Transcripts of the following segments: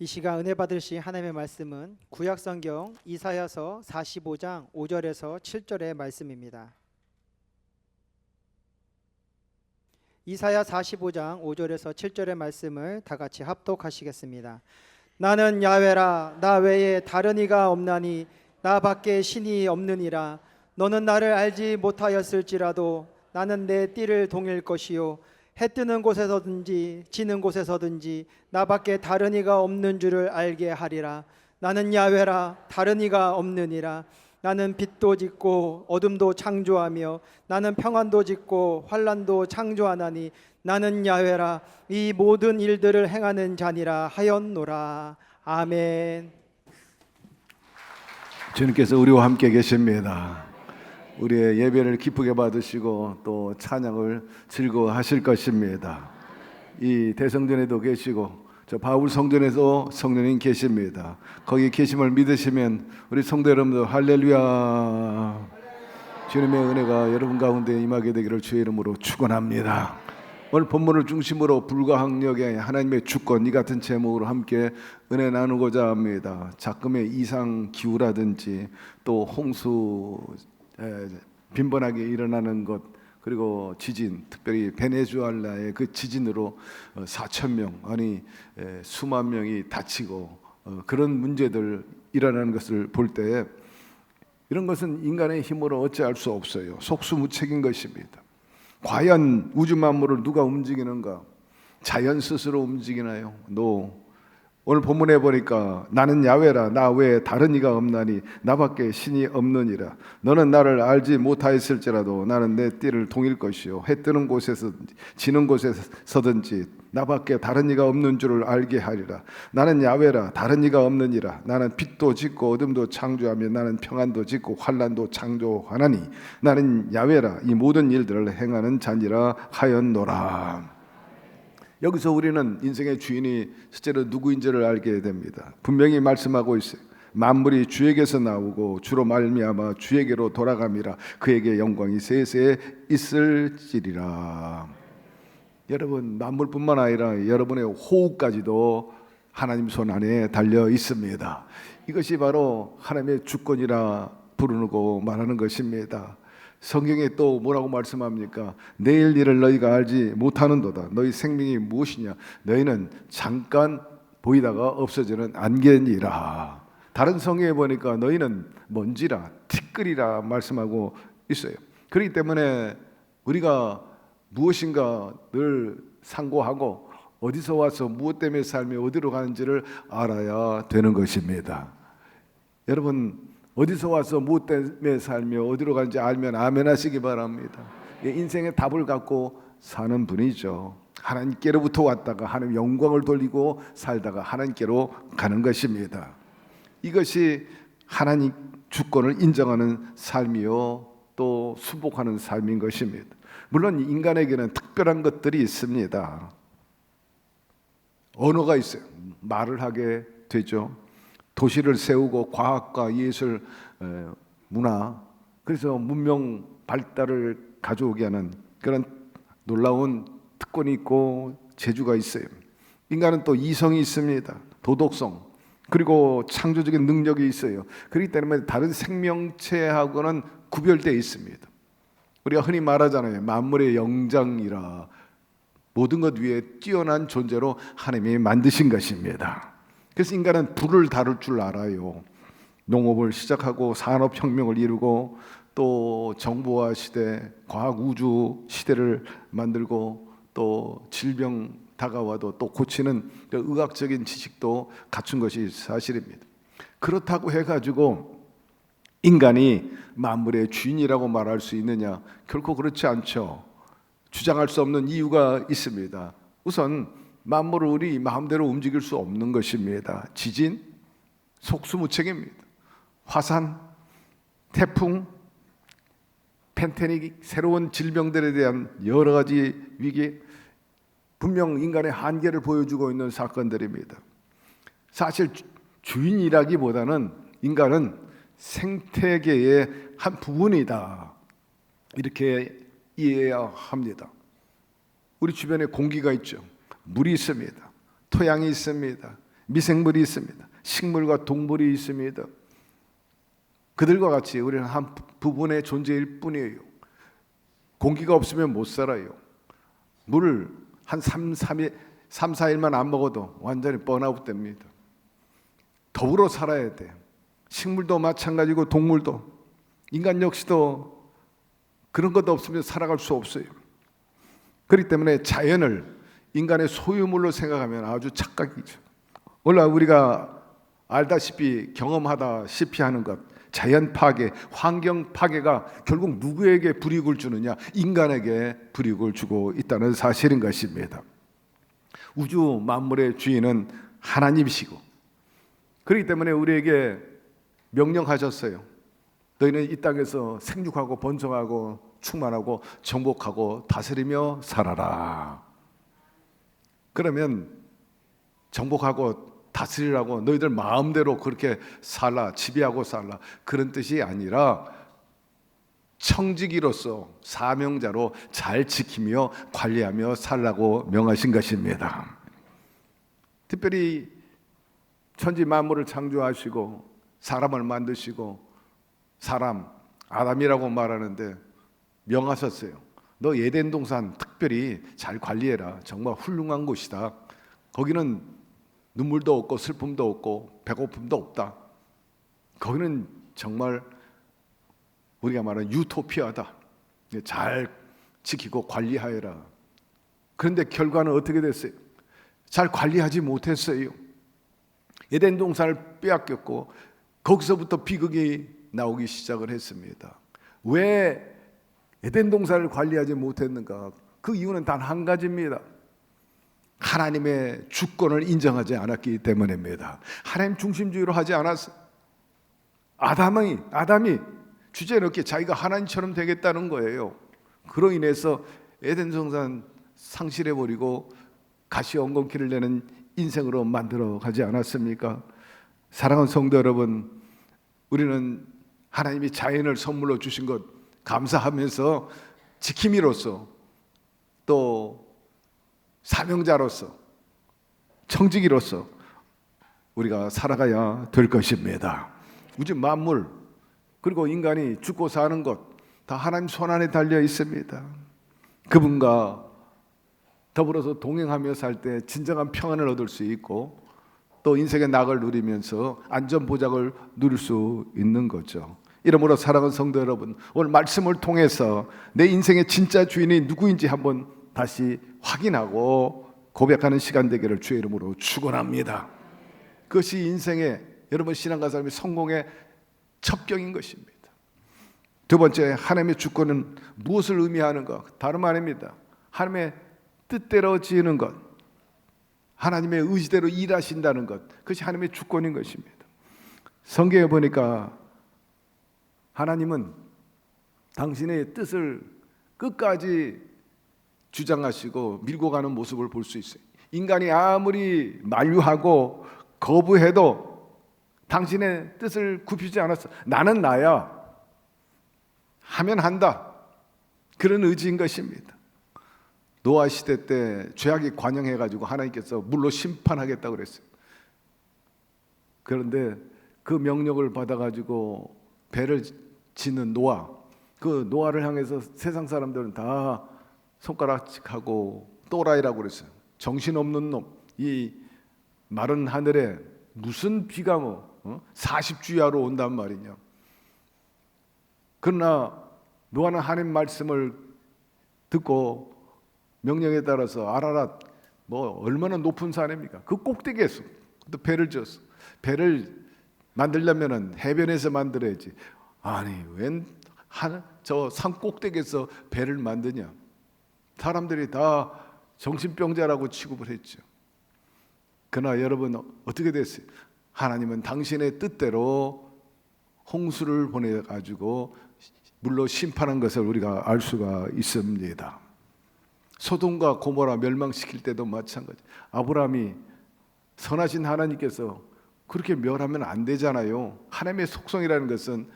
이 시간 은혜 받으실 하나님의 말씀은 구약성경 이사야서 45장 5절에서 7절의 말씀입니다. 이사야 45장 5절에서 7절의 말씀을 다 같이 합독하시겠습니다. 나는 야훼라, 나 외에 다른 이가 없나니 나 밖에 신이 없느니라. 너는 나를 알지 못하였을지라도 나는 내 띠를 동일 것이요 해 뜨는 곳에서든지 지는 곳에서든지 나밖에 다른 이가 없는 줄을 알게 하리라. 나는 야훼라, 다른 이가 없느니라. 나는 빛도 짓고 어둠도 창조하며 나는 평안도 짓고 환난도 창조하나니 나는 야훼라, 이 모든 일들을 행하는 자니라 하였노라. 아멘. 주님께서 우리와 함께 계십니다. 우리의 예배를 기쁘게 받으시고 또 찬양을 즐거워하실 것입니다. 이 대성전에도 계시고 저 바울 성전에도 성령님 계십니다. 거기 계심을 믿으시면 우리 성도 여러분들 할렐루야. 주님의 은혜가 여러분 가운데 임하게 되기를 주의 이름으로 축원합니다. 오늘 본문을 중심으로 불가항력의 하나님의 주권 이 같은 제목으로 함께 은혜 나누고자 합니다. 작금의 이상 기후라든지 또 홍수 빈번하게 일어나는 것, 그리고 지진, 특별히 베네수엘라의 그 지진으로 4천 명 아니 수만 명이 다치고 그런 문제들 일어나는 것을 볼 때 이런 것은 인간의 힘으로 어찌할 수 없어요. 속수무책인 것입니다. 과연 우주 만물을 누가 움직이는가? 자연 스스로 움직이나요? 오늘 본문에 보니까 나는 야훼라, 나 외에 다른 이가 없나니 나밖에 신이 없느니라. 너는 나를 알지 못하였을지라도 나는 내 띠를 동일 것이요 해 뜨는 곳에서든지 지는 곳에서든지 나밖에 다른 이가 없는 줄을 알게 하리라. 나는 야훼라, 다른 이가 없느니라. 나는 빛도 짓고 어둠도 창조하며 나는 평안도 짓고 환난도 창조하나니 나는 야훼라, 이 모든 일들을 행하는 자니라 하였노라. 여기서 우리는 인생의 주인이 실제로 누구인지를 알게 됩니다. 분명히 말씀하고 있어요. 만물이 주에게서 나오고 주로 말미암아 주에게로 돌아감이라. 그에게 영광이 세세 있을지리라. 여러분, 만물뿐만 아니라 여러분의 호흡까지도 하나님 손 안에 달려 있습니다. 이것이 바로 하나님의 주권이라 부르고 말하는 것입니다. 성경에 또 뭐라고 말씀합니까? 내일 일을 너희가 알지 못하는도다. 너희 생명이 무엇이냐? 너희는 잠깐 보이다가 없어지는 안개니라. 다른 성경에 보니까 너희는 먼지라, 티끌이라 말씀하고 있어요. 그렇기 때문에 우리가 무엇인가 늘 상고하고 어디서 와서 무엇 때문에 살며 어디로 가는지를 알아야 되는 것입니다. 여러분, 어디서 와서 무엇 때문에 살며 어디로 가는지 알면 아멘 하시기 바랍니다. 인생의 답을 갖고 사는 분이죠. 하나님께로부터 왔다가 하나님 영광을 돌리고 살다가 하나님께로 가는 것입니다. 이것이 하나님 주권을 인정하는 삶이요 또 수복하는 삶인 것입니다. 물론 인간에게는 특별한 것들이 있습니다. 언어가 있어요. 말을 하게 되죠. 도시를 세우고 과학과 예술, 문화, 그래서 문명 발달을 가져오게 하는 그런 놀라운 특권이 있고 재주가 있어요. 인간은 또 이성이 있습니다. 도덕성, 그리고 창조적인 능력이 있어요. 그렇기 때문에 다른 생명체하고는 구별되어 있습니다. 우리가 흔히 말하잖아요. 만물의 영장이라. 모든 것 위에 뛰어난 존재로 하나님이 만드신 것입니다. 그래서 인간은 불을 다룰 줄 알아요. 농업을 시작하고 산업혁명을 이루고 또 정보화 시대, 과학 우주 시대를 만들고 또 질병 다가와도 또 고치는 의학적인 지식도 갖춘 것이 사실입니다. 그렇다고 해가지고 인간이 만물의 주인이라고 말할 수 있느냐? 결코 그렇지 않죠. 주장할 수 없는 이유가 있습니다. 우선 만물을 우리 마음대로 움직일 수 없는 것입니다. 지진, 속수무책입니다. 화산, 태풍, 팬데믹, 새로운 질병들에 대한 여러 가지 위기, 분명 인간의 한계를 보여주고 있는 사건들입니다. 사실 주인이라기보다는 인간은 생태계의 한 부분이다. 이렇게 이해해야 합니다. 우리 주변에 공기가 있죠. 물이 있습니다. 토양이 있습니다. 미생물이 있습니다. 식물과 동물이 있습니다. 그들과 같이 우리는 한 부분의 존재일 뿐이에요. 공기가 없으면 못 살아요. 물을 한 3, 4일만 안 먹어도 완전히 번아웃 됩니다. 더불어 살아야 돼. 식물도 마찬가지고 동물도, 인간 역시도 그런 것도 없으면 살아갈 수 없어요. 그렇기 때문에 자연을 인간의 소유물로 생각하면 아주 착각이죠. 원래 우리가 알다시피 경험하다시피 하는 것, 자연 파괴, 환경 파괴가 결국 누구에게 불이익을 주느냐? 인간에게 불이익을 주고 있다는 사실인 것입니다. 우주 만물의 주인은 하나님이시고, 그렇기 때문에 우리에게 명령하셨어요. 너희는 이 땅에서 생육하고 번성하고 충만하고 정복하고 다스리며 살아라. 그러면 정복하고 다스리라고 너희들 마음대로 그렇게 살라, 지배하고 살라, 그런 뜻이 아니라 청지기로서 사명자로 잘 지키며 관리하며 살라고 명하신 것입니다. 특별히 천지 만물을 창조하시고 사람을 만드시고 사람 아담이라고 말하는데 명하셨어요. 너 에덴 동산 특별히 잘 관리해라. 정말 훌륭한 곳이다. 거기는 눈물도 없고 슬픔도 없고 배고픔도 없다. 거기는 정말 우리가 말하는 유토피아다. 잘 지키고 관리하여라. 그런데 결과는 어떻게 됐어요? 잘 관리하지 못했어요. 에덴 동산을 빼앗겼고 거기서부터 비극이 나오기 시작을 했습니다. 왜 에덴 동산을 관리하지 못했는가? 그 이유는 단 한 가지입니다. 하나님의 주권을 인정하지 않았기 때문입니다. 하나님 중심주의로 하지 않았어요. 아담이 주제에 넣게 자기가 하나님처럼 되겠다는 거예요. 그로 인해서 에덴 동산 상실해버리고 가시 엉겅퀴를 내는 인생으로 만들어 가지 않았습니까? 사랑하는 성도 여러분, 우리는 하나님이 자연을 선물로 주신 것 감사하면서 지킴이로서 또 사명자로서 청지기로서 우리가 살아가야 될 것입니다. 우주 만물 그리고 인간이 죽고 사는 것 다 하나님 손안에 달려 있습니다. 그분과 더불어서 동행하며 살 때 진정한 평안을 얻을 수 있고 또 인생의 낙을 누리면서 안전보장을 누릴 수 있는 거죠. 이러므로 사랑하는 성도 여러분, 오늘 말씀을 통해서 내 인생의 진짜 주인이 누구인지 한번 다시 확인하고 고백하는 시간 되기를 주의 이름으로 축원합니다. 그것이 인생의 여러분 신앙과 삶의 성공의 첩경인 것입니다. 두 번째, 하나님의 주권은 무엇을 의미하는가? 다름 아닙니다. 하나님의 뜻대로 지으는 것, 하나님의 의지대로 일하신다는 것, 그것이 하나님의 주권인 것입니다. 성경에 보니까 하나님은 당신의 뜻을 끝까지 주장하시고 밀고 가는 모습을 볼 수 있어요. 인간이 아무리 만류하고 거부해도 당신의 뜻을 굽히지 않았어. 나는 나야. 하면 한다. 그런 의지인 것입니다. 노아 시대 때 죄악이 관영해가지고 하나님께서 물로 심판하겠다고 그랬어요. 그런데 그 명령을 받아가지고 배를 짓는 노아, 그 노아를 향해서 세상 사람들은 다 손가락질하고 또라이라고 그랬어요. 정신없는 놈, 이 마른 하늘에 무슨 비가 40주야로 온단 말이냐. 그러나 노아는 하나님 말씀을 듣고 명령에 따라서 아라랏 얼마나 높은 산입니까? 그 꼭대기에서 또 배를 지었어. 배를 만들려면은 해변에서 만들어야지. 아니 웬 저 산 꼭대기에서 배를 만드냐? 사람들이 다 정신병자라고 취급을 했죠. 그러나 여러분 어떻게 됐어요? 하나님은 당신의 뜻대로 홍수를 보내가지고 물로 심판한 것을 우리가 알 수가 있습니다. 소돔과 고모라 멸망시킬 때도 마찬가지. 아브라함이 선하신 하나님께서 그렇게 멸하면 안 되잖아요. 하나님의 속성이라는 것은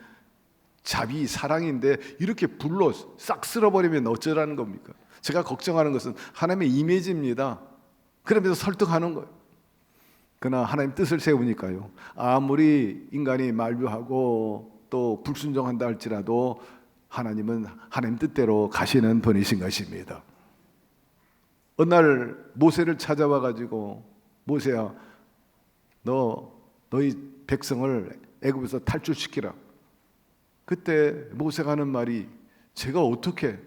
자비, 사랑인데 이렇게 불로 싹 쓸어버리면 어쩌라는 겁니까? 제가 걱정하는 것은 하나님의 이미지입니다. 그러면서 설득하는 거예요. 그러나 하나님 뜻을 세우니까요, 아무리 인간이 만류하고 또 불순종한다 할지라도 하나님은 하나님 뜻대로 가시는 분이신 것입니다. 어느 날 모세를 찾아와 가지고, 모세야, 너희 백성을 애굽에서 탈출시키라. 그때 모세가 하는 말이, 제가 어떻게,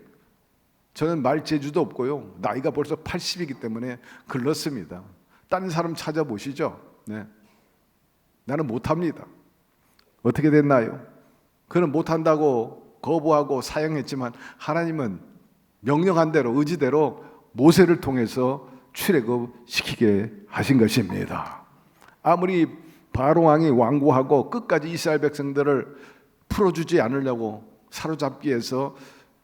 저는 말 재주도 없고요, 나이가 벌써 80이기 때문에 글렀습니다. 다른 사람 찾아보시죠. 네. 나는 못합니다. 어떻게 됐나요? 그는 못한다고 거부하고 사양했지만 하나님은 명령한 대로, 의지대로 모세를 통해서 출애굽시키게 하신 것입니다. 아무리 바로 왕이 완고하고 끝까지 이스라엘 백성들을 풀어주지 않으려고 사로잡기 위해서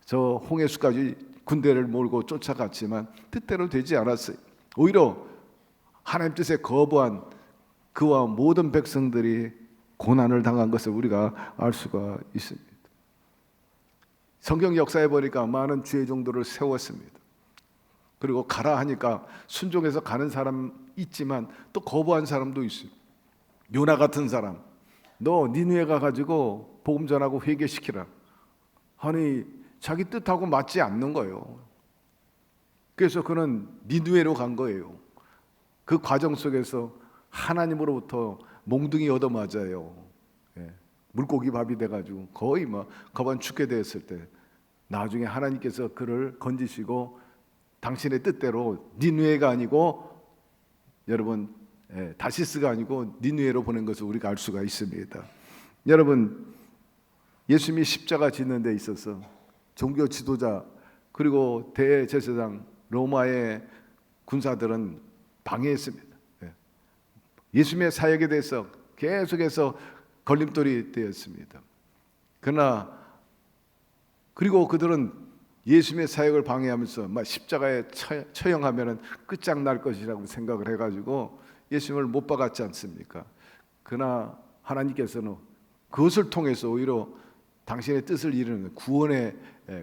저 홍해수까지 군대를 몰고 쫓아갔지만 뜻대로 되지 않았어요. 오히려 하나님 뜻에 거부한 그와 모든 백성들이 고난을 당한 것을 우리가 알 수가 있습니다. 성경 역사에 보니까 많은 주의 종들을 세웠습니다. 그리고 가라 하니까 순종해서 가는 사람 있지만 또 거부한 사람도 있어요. 요나 같은 사람, 너 니느웨 가가지고 복음 전하고 회개시키라. 아니, 자기 뜻하고 맞지 않는 거예요. 그래서 그는 니느웨로 간 거예요. 그 과정 속에서 하나님으로부터 몽둥이 얻어맞아요. 물고기 밥이 돼가지고 거의 막 거반 죽게 되었을 때 나중에 하나님께서 그를 건지시고 당신의 뜻대로 니느웨가 아니고, 여러분, 다시스가 아니고 니느웨로 보낸 것을 우리가 알 수가 있습니다. 여러분, 예수님이 십자가 짓는 데 있어서 종교 지도자 그리고 대제사장 로마의 군사들은 방해했습니다. 예수님의 사역에 대해서 계속해서 걸림돌이 되었습니다. 그러나 그리고 그들은 예수님의 사역을 방해하면서 막 십자가에 처형하면은 끝장날 것이라고 생각을 해가지고 예수님을 못 박았지 않습니까? 그러나 하나님께서는 그것을 통해서 오히려 당신의 뜻을 이루는 구원의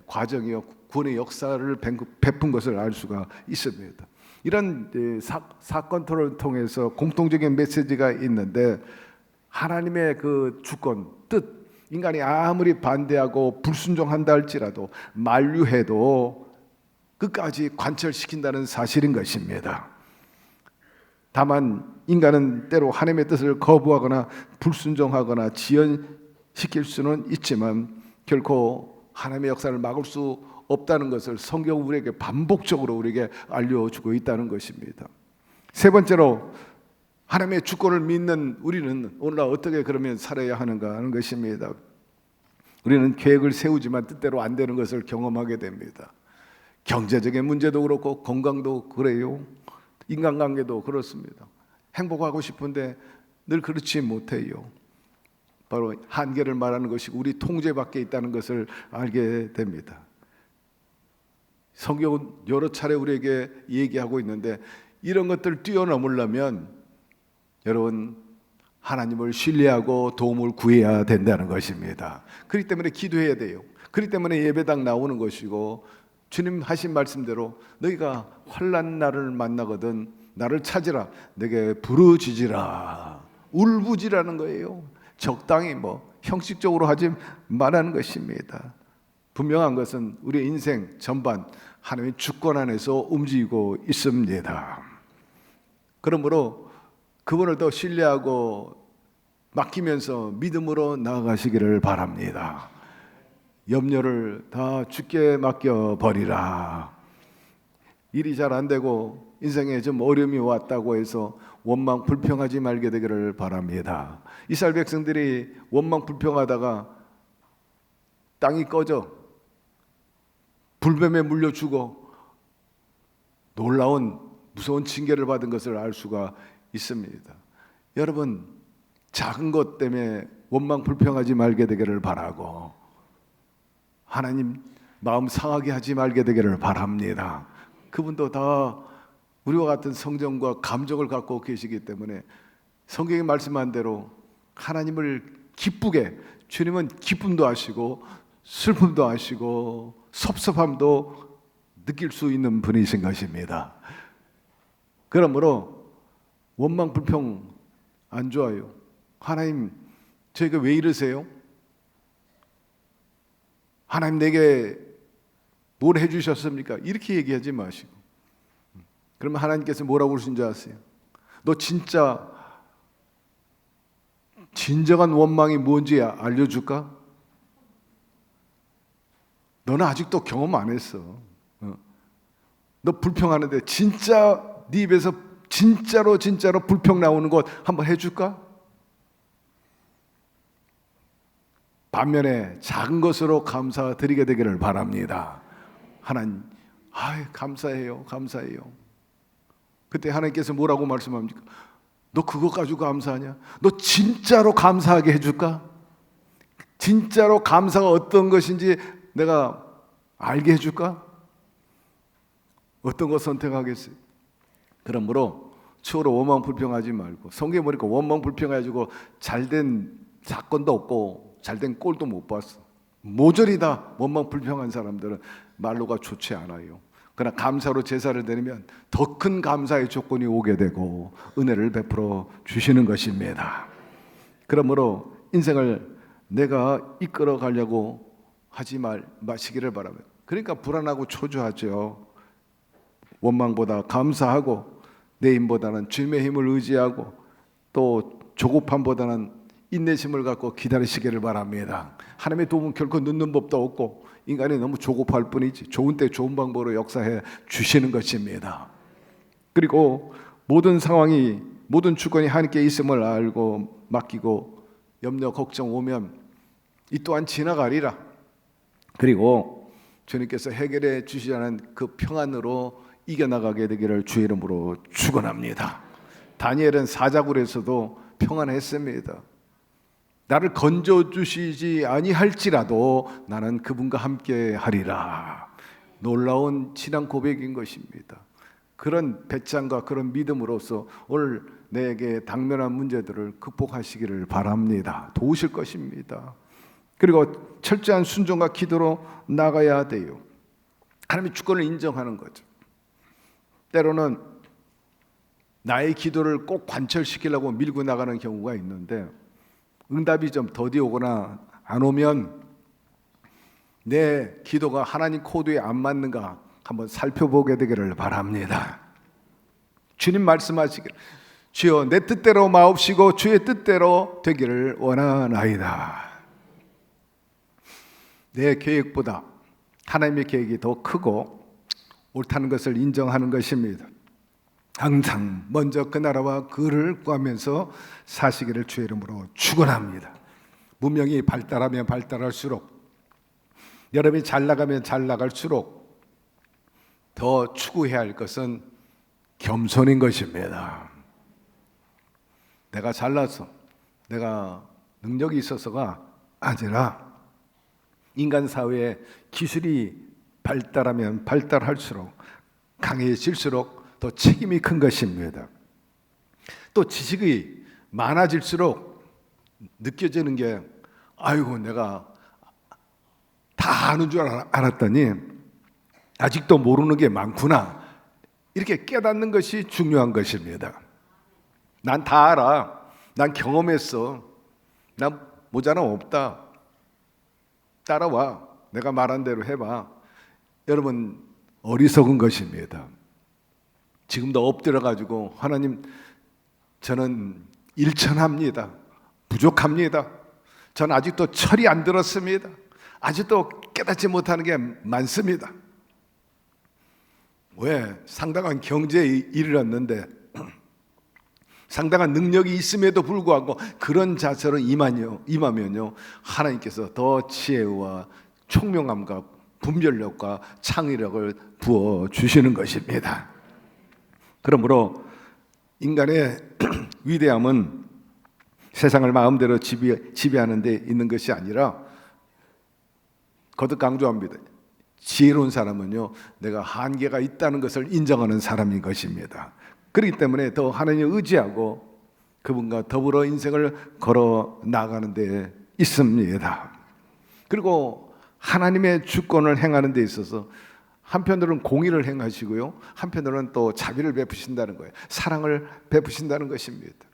과정이요, 구원의 역사를 베푼 것을 알 수가 있습니다. 이런 사건들을 통해서 공통적인 메시지가 있는데, 하나님의 그 주권, 뜻, 인간이 아무리 반대하고 불순종한다 할지라도 만류해도 끝까지 관철시킨다는 사실인 것입니다. 다만 인간은 때로 하나님의 뜻을 거부하거나 불순종하거나 지연시킬 수는 있지만 결코 하나님의 역사를 막을 수 없다는 것을 성경은 우리에게 반복적으로 우리에게 알려주고 있다는 것입니다. 세 번째로, 하나님의 주권을 믿는 우리는 오늘날 어떻게 그러면 살아야 하는가 하는 것입니다. 우리는 계획을 세우지만 뜻대로 안 되는 것을 경험하게 됩니다. 경제적인 문제도 그렇고 건강도 그래요. 인간관계도 그렇습니다. 행복하고 싶은데 늘 그렇지 못해요. 바로 한계를 말하는 것이 우리 통제 밖에 있다는 것을 알게 됩니다. 성경은 여러 차례 우리에게 얘기하고 있는데, 이런 것들을 뛰어넘으려면 여러분, 하나님을 신뢰하고 도움을 구해야 된다는 것입니다. 그렇기 때문에 기도해야 돼요. 그렇기 때문에 예배당 나오는 것이고, 주님 하신 말씀대로 너희가 환난 날을 만나거든 나를 찾으라, 내게 부르짖으라. 울부짖으라는 거예요. 적당히 형식적으로 하지 말라는 것입니다. 분명한 것은 우리의 인생 전반 하나님의 주권 안에서 움직이고 있습니다. 그러므로 그분을 더 신뢰하고 맡기면서 믿음으로 나아가시기를 바랍니다. 염려를 다 주께 맡겨버리라. 일이 잘 안 되고 인생에 좀 어려움이 왔다고 해서 원망 불평하지 말게 되기를 바랍니다. 이스라엘 백성들이 원망 불평하다가 땅이 꺼져 불뱀에 물려 죽어 놀라운 무서운 징계를 받은 것을 알 수가 있습니다. 여러분, 작은 것 때문에 원망 불평하지 말게 되기를 바라고, 하나님 마음 상하게 하지 말게 되기를 바랍니다. 그분도 다 우리와 같은 성정과 감정을 갖고 계시기 때문에 성경이 말씀한 대로 하나님을 기쁘게, 주님은 기쁨도 하시고 슬픔도 하시고 섭섭함도 느낄 수 있는 분이신 것입니다. 그러므로 원망 불평 안 좋아요. 하나님 저희가 왜 이러세요? 하나님 내게 뭘 해주셨습니까? 이렇게 얘기하지 마시고, 그러면 하나님께서 뭐라고 그러신 줄 아세요? 너 진짜 진정한 원망이 뭔지 알려줄까? 너는 아직도 경험 안 했어. 너 불평하는데 진짜 네 입에서 진짜로 불평 나오는 것 한번 해줄까? 반면에 작은 것으로 감사드리게 되기를 바랍니다. 하나님, 감사해요. 그때 하나님께서 뭐라고 말씀합니까? 너 그거 가지고 감사하냐? 너 진짜로 감사하게 해줄까? 진짜로 감사가 어떤 것인지 내가 알게 해줄까? 어떤 거 선택하겠어요? 그러므로 추후로 원망 불평하지 말고, 성경에 보니까 원망 불평해가지고 잘된 사건도 없고 잘된 꼴도 못 봤어. 모조리 다 원망 불평한 사람들은 말로가 좋지 않아요. 그러나 감사로 제사를 드리면 더 큰 감사의 조건이 오게 되고 은혜를 베풀어 주시는 것입니다. 그러므로 인생을 내가 이끌어 가려고 하지 마시기를 바랍니다. 그러니까 불안하고 초조하죠. 원망보다 감사하고 내 힘보다는 주님의 힘을 의지하고 또 조급함보다는 인내심을 갖고 기다리시기를 바랍니다. 하나님의 도움은 결코 늦는 법도 없고 인간이 너무 조급할 뿐이지 좋은 때 좋은 방법으로 역사해 주시는 것입니다. 그리고 모든 상황이, 모든 주권이 하나님께 있음을 알고 맡기고 염려 걱정 오면 이 또한 지나가리라. 그리고 주님께서 해결해 주시자는 그 평안으로 이겨나가게 되기를 주의 이름으로 축원합니다. 다니엘은 사자굴에서도 평안했습니다. 나를 건져주시지 아니할지라도 나는 그분과 함께 하리라. 놀라운 신앙 고백인 것입니다. 그런 배짱과 그런 믿음으로써 오늘 내게 당면한 문제들을 극복하시기를 바랍니다. 도우실 것입니다. 그리고 철저한 순종과 기도로 나가야 돼요. 하나님의 주권을 인정하는 거죠. 때로는 나의 기도를 꼭 관철시키려고 밀고 나가는 경우가 있는데 응답이 좀 더디 오거나 안 오면 내 기도가 하나님 코드에 안 맞는가 한번 살펴보게 되기를 바랍니다. 주님 말씀하시기를 주여 내 뜻대로 마옵시고 주의 뜻대로 되기를 원하나이다. 내 계획보다 하나님의 계획이 더 크고 옳다는 것을 인정하는 것입니다. 항상 먼저 그 나라와 그를 구하면서 사시기를 주의 이름으로 축원합니다. 문명이 발달하면 발달할수록, 여러분이 잘 나가면 잘 나갈수록 더 추구해야 할 것은 겸손인 것입니다. 내가 잘나서 내가 능력이 있어서가 아니라 인간 사회에 기술이 발달하면 발달할수록 강해질수록 더 책임이 큰 것입니다. 또 지식이 많아질수록 느껴지는 게 아이고 내가 다 아는 줄 알았더니 아직도 모르는 게 많구나, 이렇게 깨닫는 것이 중요한 것입니다. 난 다 알아, 난 경험했어, 난 모자람 없다, 따라와, 내가 말한 대로 해봐. 여러분 어리석은 것입니다. 지금도 엎드려 가지고 하나님 저는 일천합니다, 부족합니다, 저는 아직도 철이 안 들었습니다, 아직도 깨닫지 못하는 게 많습니다. 왜? 상당한 경제에 이르렀는데 상당한 능력이 있음에도 불구하고 그런 자세로 임하면요 하나님께서 더 지혜와 총명함과 분별력과 창의력을 부어주시는 것입니다. 그러므로 인간의 위대함은 세상을 마음대로 지배하는 데 있는 것이 아니라, 거듭 강조합니다, 지혜로운 사람은요 내가 한계가 있다는 것을 인정하는 사람인 것입니다. 그렇기 때문에 더 하나님을 의지하고 그분과 더불어 인생을 걸어 나가는 데 있습니다. 그리고 하나님의 주권을 행하는 데 있어서 한편으로는 공의를 행하시고요, 한편으로는 또 자비를 베푸신다는 거예요. 사랑을 베푸신다는 것입니다.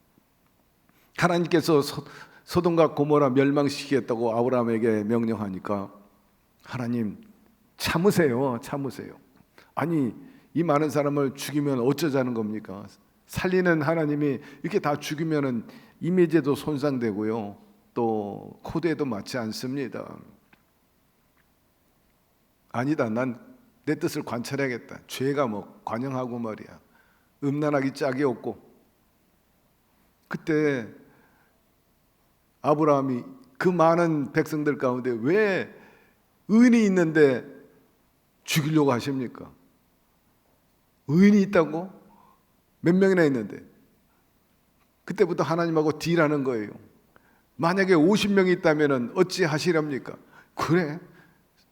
하나님께서 소돔과 고모라 멸망시키겠다고 아브라함에게 명령하니까 하나님 참으세요, 참으세요. 아니 이 많은 사람을 죽이면 어쩌자는 겁니까? 살리는 하나님이 이렇게 다 죽이면은 이미지도 손상되고요, 또 코드에도 맞지 않습니다. 아니다, 난 내 뜻을 관찰해야겠다. 죄가 뭐 관영하고 말이야, 음란하기 짝이 없고. 그때 아브라함이 그 많은 백성들 가운데 왜 의인이 있는데 죽이려고 하십니까? 의인이 있다고? 몇 명이나 있는데. 그때부터 하나님하고 딜하는 거예요. 만약에 50명이 있다면 어찌 하시렵니까? 그래,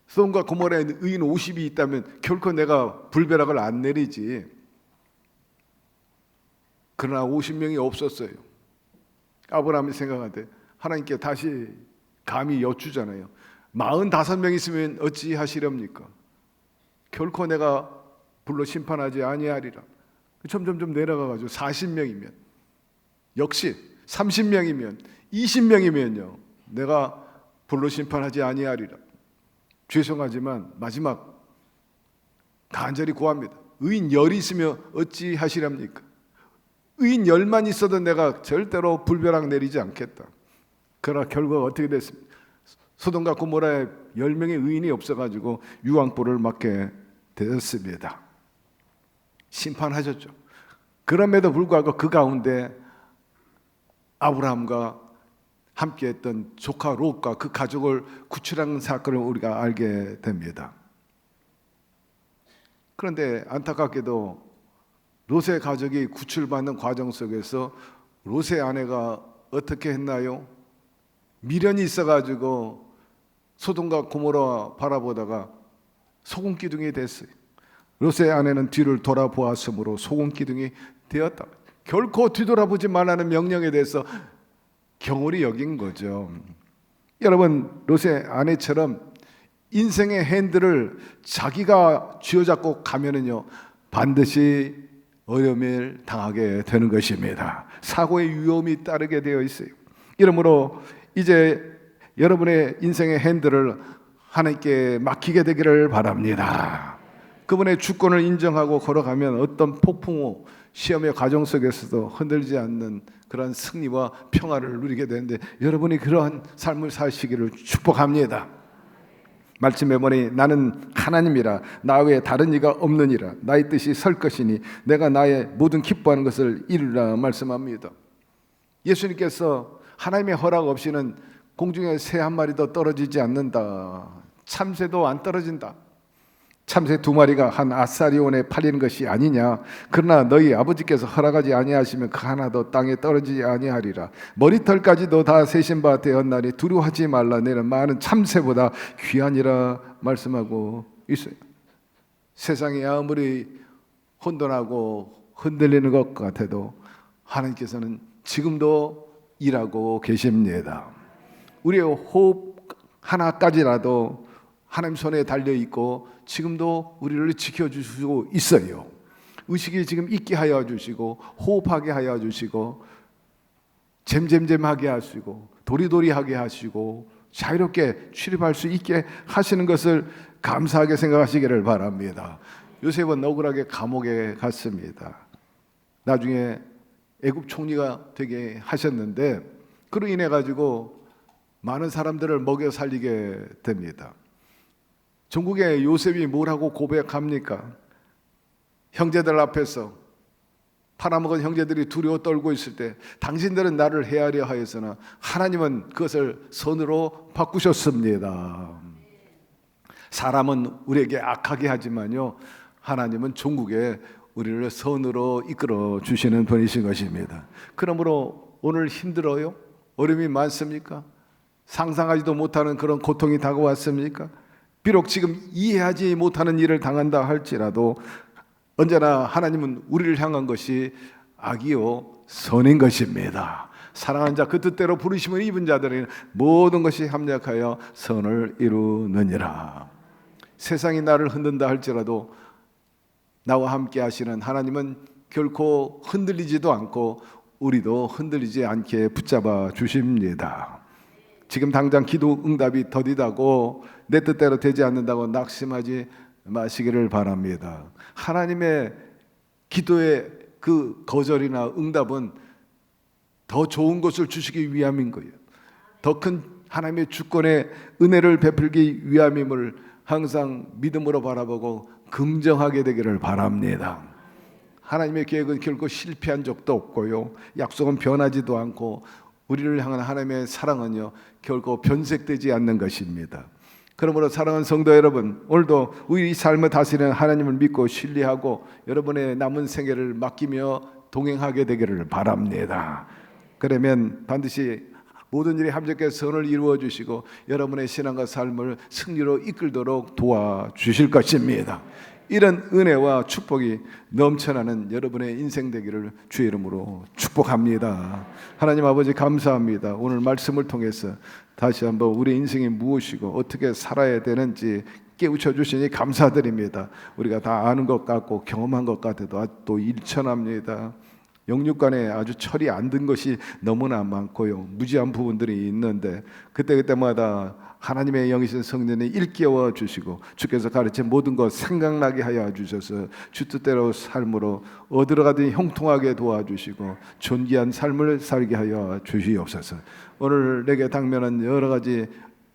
소돔과 고모라에 의인 50이 있다면 결코 내가 불벼락을 안 내리지. 그러나 50명이 없었어요. 아브라함이 생각하되 하나님께 다시 감히 여쭈잖아요. 45명 있으면 어찌 하시렵니까? 결코 내가 불러 심판하지 아니하리라. 점점점 내려가가지고 40명이면, 역시 30명이면, 20명이면요 내가 불러 심판하지 아니하리라. 죄송하지만 마지막 간절히 구합니다. 의인 10이 있으면 어찌 하시렵니까? 의인 10만 있어도 내가 절대로 불벼락 내리지 않겠다. 그러나 결과가 어떻게 됐습니까? 소돔과 고모라에 10명의 의인이 없어가지고 유황불을 맞게 되었습니다. 심판하셨죠. 그럼에도 불구하고 그 가운데 아브라함과 함께했던 조카 롯과 그 가족을 구출한 사건을 우리가 알게 됩니다. 그런데 안타깝게도 롯의 가족이 구출받는 과정 속에서 롯의 아내가 어떻게 했나요? 미련이 있어가지고 소돔과 고모라 바라보다가 소금 기둥이 됐어요. 롯의 아내는 뒤를 돌아보았으므로 소금 기둥이 되었다. 결코 뒤돌아보지 말라는 명령에 대해서 경홀히 여긴 거죠. 여러분, 롯의 아내처럼 인생의 핸들을 자기가 쥐어잡고 가면은요 반드시 어려움을 당하게 되는 것입니다. 사고의 위험이 따르게 되어 있어요. 이러므로 이제 여러분의 인생의 핸들을 하나님께 맡기게 되기를 바랍니다. 그분의 주권을 인정하고 걸어가면 어떤 폭풍우, 시험의 과정 속에서도 흔들지 않는 그런 승리와 평화를 누리게 되는데, 여러분이 그러한 삶을 사시기를 축복합니다. 말씀해 보니 나는 하나님이라 나 외에 다른 이가 없느니라. 나의 뜻이 설 것이니 내가 나의 모든 기뻐하는 것을 이루라 말씀합니다. 예수님께서 하나님의 허락 없이는 공중에 새 한 마리도 떨어지지 않는다. 참새도 안 떨어진다. 참새 2마리가 한 아사리온에 팔리는 것이 아니냐. 그러나 너희 아버지께서 허락하지 아니하시면 그 하나도 땅에 떨어지지 아니하리라. 머리털까지도 다 세신 바 되었나니 두려워하지 말라. 너는 많은 참새보다 귀하니라 말씀하고 있어요. 세상이 아무리 혼돈하고 흔들리는 것 같아도 하나님께서는 지금도 일하고 계십니다. 우리의 호흡 하나까지라도 하나님 손에 달려있고 지금도 우리를 지켜주시고 있어요. 의식이 지금 있게 하여 주시고 호흡하게 하여 주시고 잼잼잼하게 하시고 도리도리하게 하시고 자유롭게 출입할 수 있게 하시는 것을 감사하게 생각하시기를 바랍니다. 요셉은 억울하게 감옥에 갔습니다. 나중에 애굽 총리가 되게 하셨는데 그로 인해 가지고 많은 사람들을 먹여 살리게 됩니다. 전국에 요셉이 뭐라고 고백합니까? 형제들 앞에서 팔아먹은 형제들이 두려워 떨고 있을 때 당신들은 나를 헤아려 하였으나 하나님은 그것을 선으로 바꾸셨습니다. 사람은 우리에게 악하게 하지만요 하나님은 종국에 우리를 선으로 이끌어 주시는 분이신 것입니다. 그러므로 오늘 힘들어요? 어려움이 많습니까? 상상하지도 못하는 그런 고통이 다가왔습니까? 비록 지금 이해하지 못하는 일을 당한다 할지라도 언제나 하나님은 우리를 향한 것이 악이요 선인 것입니다. 사랑하는 자 그 뜻대로 부르심을 입은 자들은 모든 것이 합력하여 선을 이루느니라. 세상이 나를 흔든다 할지라도 나와 함께 하시는 하나님은 결코 흔들리지도 않고 우리도 흔들리지 않게 붙잡아 주십니다. 지금 당장 기도 응답이 더디다고 내 뜻대로 되지 않는다고 낙심하지 마시기를 바랍니다. 하나님의 기도의 그 거절이나 응답은 더 좋은 것을 주시기 위함인 거예요. 더 큰 하나님의 주권의 은혜를 베풀기 위함임을 항상 믿음으로 바라보고 긍정하게 되기를 바랍니다. 하나님의 계획은 결코 실패한 적도 없고요, 약속은 변하지도 않고 우리를 향한 하나님의 사랑은요 결코 변색되지 않는 것입니다. 그러므로 사랑하는 성도 여러분, 오늘도 우리 삶을 다스리는 하나님을 믿고 신뢰하고 여러분의 남은 생애를 맡기며 동행하게 되기를 바랍니다. 그러면 반드시 모든 일이 함께 선을 이루어 주시고 여러분의 신앙과 삶을 승리로 이끌도록 도와주실 것입니다. 이런 은혜와 축복이 넘쳐나는 여러분의 인생 되기를 주의 이름으로 축복합니다. 하나님 아버지 감사합니다. 오늘 말씀을 통해서 다시 한번 우리 인생이 무엇이고 어떻게 살아야 되는지 깨우쳐 주시니 감사드립니다. 우리가 다 아는 것 같고 경험한 것 같아도 또 일천합니다. 영육간에 아주 철이 안 든 것이 너무나 많고요, 무지한 부분들이 있는데 그때마다 하나님의 영이신 성령이 일깨워 주시고 주께서 가르친 모든 것 생각나게 하여 주셔서 주 뜻대로 삶으로 어디로 가든 형통하게 도와주시고 존귀한 삶을 살게 하여 주시옵소서. 오늘 내게 당면한 여러 가지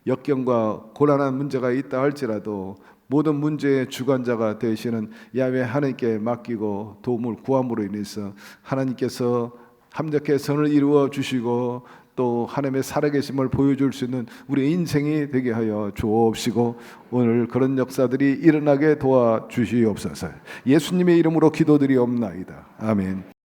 역경과 곤란한 문제가 있다 할지라도 모든 문제의 주관자가 되시는 야훼 하나님께 맡기고 도움을 구함으로 인해서 하나님께서 함께 선을 이루어 주시고 또 하나님의 살아계심을 보여줄 수 있는 우리 인생이 되게 하여 주옵시고 오늘 그런 역사들이 일어나게 도와주시옵소서. 예수님의 이름으로 기도드리옵나이다. 아멘.